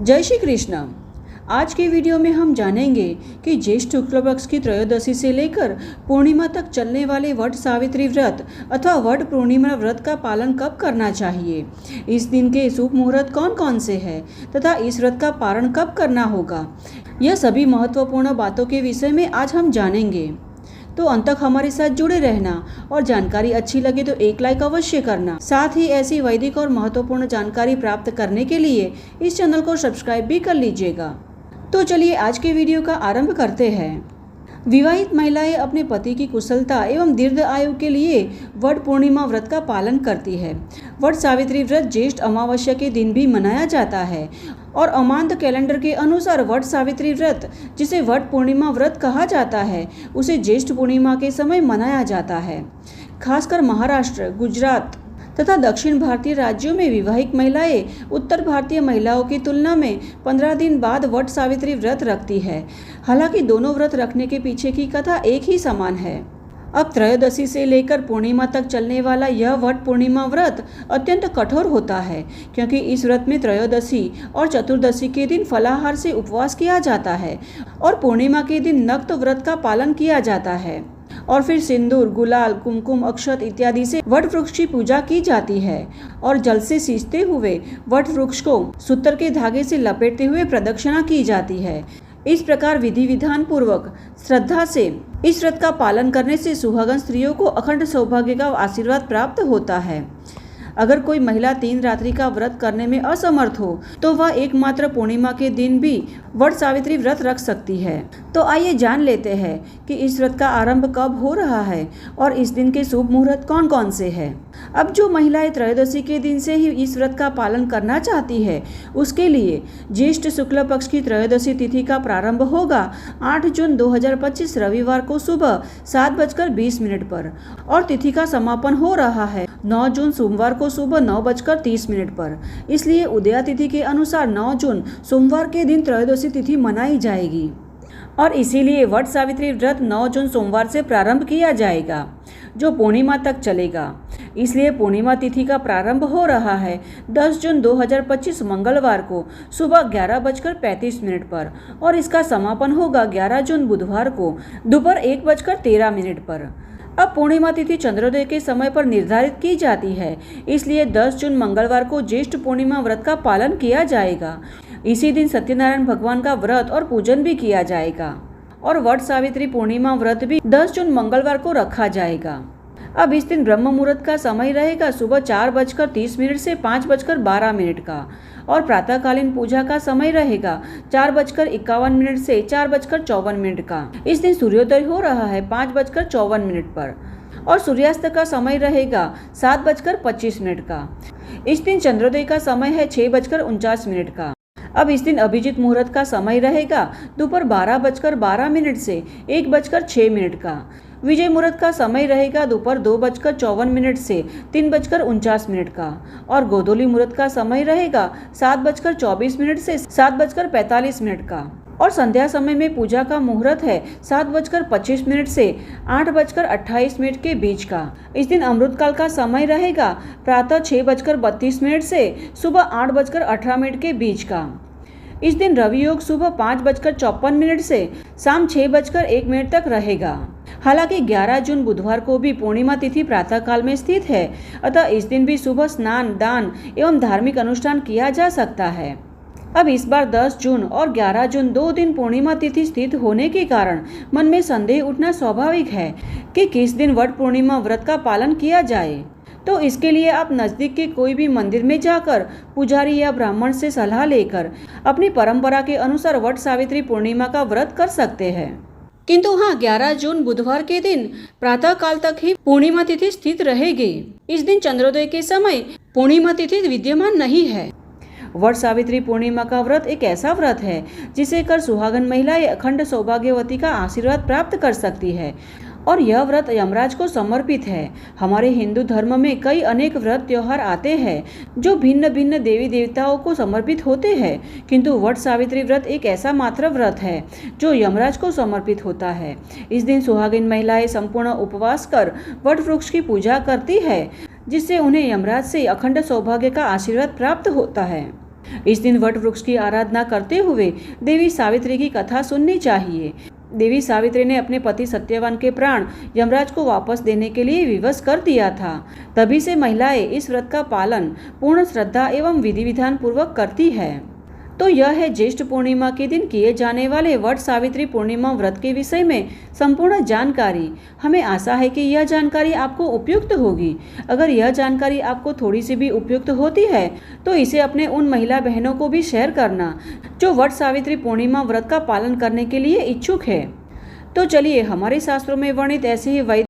जय श्री कृष्ण। आज के वीडियो में हम जानेंगे कि ज्येष्ठ शुक्ल पक्ष की त्रयोदशी से लेकर पूर्णिमा तक चलने वाले वट सावित्री व्रत अथवा वट पूर्णिमा व्रत का पालन कब करना चाहिए, इस दिन के शुभ मुहूर्त कौन कौन से हैं तथा इस व्रत का पारण कब करना होगा। यह सभी महत्वपूर्ण बातों के विषय में आज हम जानेंगे, तो अंत तक हमारे साथ जुड़े रहना और जानकारी अच्छी लगे तो एक लाइक अवश्य करना। साथ ही ऐसी वैदिक और महत्वपूर्ण जानकारी प्राप्त करने के लिए इस चैनल को सब्सक्राइब भी कर लीजिएगा। तो चलिए आज के वीडियो का आरंभ करते हैं। विवाहित महिलाएं अपने पति की कुशलता एवं दीर्घ आयु के लिए वट पूर्णिमा व्रत का पालन करती है। वट सावित्री व्रत ज्येष्ठ अमावस्या के दिन भी मनाया जाता है और अमांत कैलेंडर के अनुसार वट सावित्री व्रत, जिसे वट पूर्णिमा व्रत कहा जाता है, उसे ज्येष्ठ पूर्णिमा के समय मनाया जाता है। खासकर महाराष्ट्र, गुजरात तथा दक्षिण भारतीय राज्यों में विवाहित महिलाएं उत्तर भारतीय महिलाओं की तुलना में 15 दिन बाद वट सावित्री व्रत रखती है। हालांकि दोनों व्रत रखने के पीछे की कथा एक ही समान है। अब त्रयोदशी से लेकर पूर्णिमा तक चलने वाला यह वट पूर्णिमा व्रत अत्यंत कठोर होता है, क्योंकि इस व्रत में त्रयोदशी और चतुर्दशी के दिन फलाहार से उपवास किया जाता है और पूर्णिमा के दिन नक्त व्रत का पालन किया जाता है और फिर सिंदूर, गुलाल, कुमकुम, अक्षत इत्यादि से वट वृक्ष की पूजा की जाती है और जल से सींचते हुए वट वृक्ष को सूत्र के धागे से लपेटते हुए प्रदक्षिणा की जाती है। इस प्रकार विधि विधान पूर्वक श्रद्धा से इस व्रत का पालन करने से सुहागन स्त्रियों को अखंड सौभाग्य का आशीर्वाद प्राप्त होता है। अगर कोई महिला 3 रात्रि का व्रत करने में असमर्थ हो तो वह एकमात्र पूर्णिमा के दिन भी वट सावित्री व्रत रख सकती है। तो आइए जान लेते हैं कि इस व्रत का आरंभ कब हो रहा है और इस दिन के शुभ मुहूर्त कौन कौन से हैं। अब जो महिलाएं त्रयोदशी के दिन से ही इस व्रत का पालन करना चाहती है, उसके लिए ज्येष्ठ शुक्ल पक्ष की त्रयोदशी तिथि का प्रारंभ होगा 8 जून 2025 रविवार को सुबह 7:20 पर और तिथि का समापन हो रहा है 9 जून सोमवार को सुबह 9:30 पर। इसलिए उदया तिथि के अनुसार 9 जून सोमवार के दिन त्रयोदशी तिथि मनाई जाएगी और इसीलिए वट सावित्री व्रत 9 जून सोमवार से प्रारंभ किया जाएगा, जो पूर्णिमा तक चलेगा। इसलिए पूर्णिमा तिथि का प्रारंभ हो रहा है 10 जून 2025 मंगलवार को सुबह 11:35 पर और इसका समापन होगा 11 जून बुधवार को दोपहर 1:13 पर। अब पूर्णिमा तिथि चंद्रोदय के समय पर निर्धारित की जाती है, इसलिए 10 जून मंगलवार को ज्येष्ठ पूर्णिमा व्रत का पालन किया जाएगा। इसी दिन सत्यनारायण भगवान का व्रत और पूजन भी किया जाएगा और वट सावित्री पूर्णिमा व्रत भी 10 जून मंगलवार को रखा जाएगा। अब इस दिन ब्रह्म मुहूर्त का समय रहेगा सुबह 4:30 से 5:12 का और प्रातःकालीन पूजा का समय रहेगा 4:51 से 4:54 का। इस दिन सूर्योदय हो रहा है 5:54 पर और सूर्यास्त का समय रहेगा 7:25 का। इस दिन चंद्रोदय का समय है 6:49 का। अब इस दिन अभिजीत मुहूर्त का समय रहेगा दोपहर 12:12 से 1:06 का। विजय मुहूर्त का समय रहेगा दोपहर 2:54 से 3:49 का और गोधूली मुहूर्त का समय रहेगा 7:24 से 7:45 का और संध्या समय में पूजा का मुहूर्त है 7:25 से 8:28 के बीच का। इस दिन अमृतकाल का समय रहेगा प्रातः 6:32 से सुबह 8:18 के बीच का। इस दिन रवि योग सुबह 5:54 से शाम 6:01 तक रहेगा। हालांकि 11 जून बुधवार को भी पूर्णिमा तिथि प्रातःकाल में स्थित है, अतः इस दिन भी सुबह स्नान, दान एवं धार्मिक अनुष्ठान किया जा सकता है। अब इस बार 10 जून और 11 जून 2 दिन पूर्णिमा तिथि स्थित होने के कारण मन में संदेह उठना स्वाभाविक है कि किस दिन वट पूर्णिमा व्रत का पालन किया जाए। तो इसके लिए आप नज़दीक के कोई भी मंदिर में जाकर पुजारी या ब्राह्मण से सलाह लेकर अपनी परंपरा के अनुसार वट सावित्री पूर्णिमा का व्रत कर सकते हैं। किंतु हाँ, 11 जून बुधवार के दिन प्रातः काल तक ही पूर्णिमा तिथि स्थित रहेगी। इस दिन चंद्रोदय के समय पूर्णिमा तिथि विद्यमान नहीं है। वट सावित्री पूर्णिमा का व्रत एक ऐसा व्रत है जिसे कर सुहागन महिलाएं अखंड सौभाग्यवती का आशीर्वाद प्राप्त कर सकती है और यह व्रत यमराज को समर्पित है। हमारे हिंदू धर्म में कई अनेक व्रत त्योहार आते हैं जो भिन्न भिन्न देवी देवताओं को समर्पित होते हैं, किंतु वट सावित्री व्रत एक ऐसा मात्र व्रत है जो यमराज को समर्पित होता है। इस दिन सुहागिन महिलाएं संपूर्ण उपवास कर वट वृक्ष की पूजा करती है, जिससे उन्हें यमराज से अखंड सौभाग्य का आशीर्वाद प्राप्त होता है। इस दिन वट वृक्ष की आराधना करते हुए देवी सावित्री की कथा सुननी चाहिए। देवी सावित्री ने अपने पति सत्यवान के प्राण यमराज को वापस देने के लिए विवश कर दिया था। तभी से महिलाएं इस व्रत का पालन पूर्ण श्रद्धा एवं विधि विधान पूर्वक करती है। तो यह है ज्येष्ठ पूर्णिमा के दिन किए जाने वाले वट सावित्री पूर्णिमा व्रत के विषय में संपूर्ण जानकारी। हमें आशा है कि यह जानकारी आपको उपयुक्त होगी। अगर यह जानकारी आपको थोड़ी सी भी उपयुक्त होती है तो इसे अपने उन महिला बहनों को भी शेयर करना जो वट सावित्री पूर्णिमा व्रत का पालन करने के लिए इच्छुक है। तो चलिए हमारे शास्त्रों में वर्णित ऐसे ही